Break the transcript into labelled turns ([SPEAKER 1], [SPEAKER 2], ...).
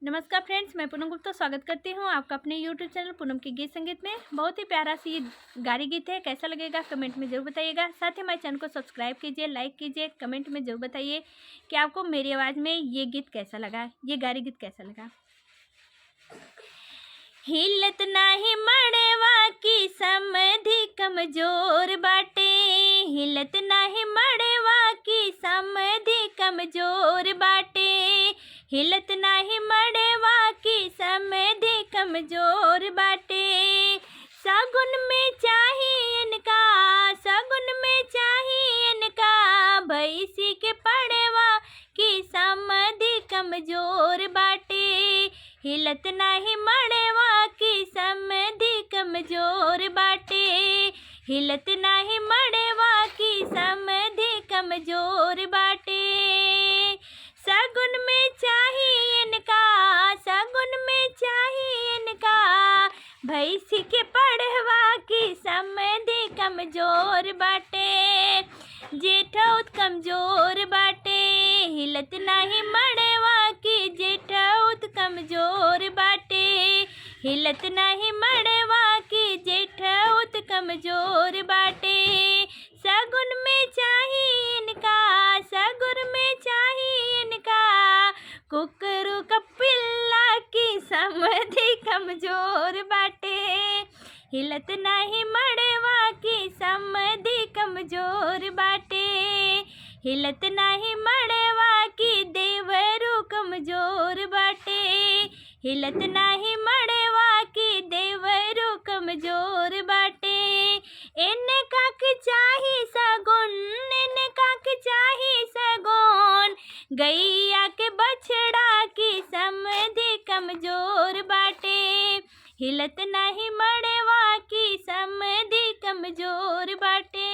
[SPEAKER 1] नमस्कार फ्रेंड्स, मैं पूनम गुप्ता स्वागत करती हूँ आपका अपने यूट्यूब चैनल पूनम के गीत संगीत में। बहुत ही प्यारा सी ये गारी गीत है, कैसा लगेगा कमेंट में ज़रूर बताइएगा। साथ ही हमारे चैनल को सब्सक्राइब कीजिए, लाइक कीजिए, कमेंट में ज़रूर बताइए कि आपको मेरी आवाज़ में ये गीत कैसा लगा, ये गारी गीत कैसा लगा। हिलत नाही मड़वा की समधि कमजोर बाटे, हिलत नाही मड़वा की समधि कमजोर बाटे, हिलत नाही मड़वा की समधि कमजोर बाटे। सगुन में चाहिए इनका, सगुन में चाहिए इनका, भैंसी के पड़वा की समधि कमजोर बाटे। हिलत नाही मड़वा की समधि कमजोर बाटे, हिलत नाही मड़वा की समधि कमजोर बाटे। सगुन में चाहिए इनका, सगुन में चाहिए इनका, भैंसी के पड़वा की समधि कमजोर बाटे। जेठौत कमजोर बाटे, हिलत नाही मड़वा की जेठौत कमजोर बाटे, हिलत नाही मड़वा की जेठौत कमजोर बाटे। सगुन में चाहिए इनका, सगुन में चाहिए इनका, कुकरू का पिल्ला की समधि कमजोर बाटे। हिलत नाही मड़वा की समधि कमजोर बाटे, हिलत नाही मड़वा की देवरू कमजोर बाटे, हिलत नाही मड़वा की देवरू कमजोर बाटे। इनका के चाही सगुन, इनका के चाही सगुन, गैया के बछड़ा की समधि कमजोर बाटे। हिलत नाही मड़वा की समधि कमजोर बाटे।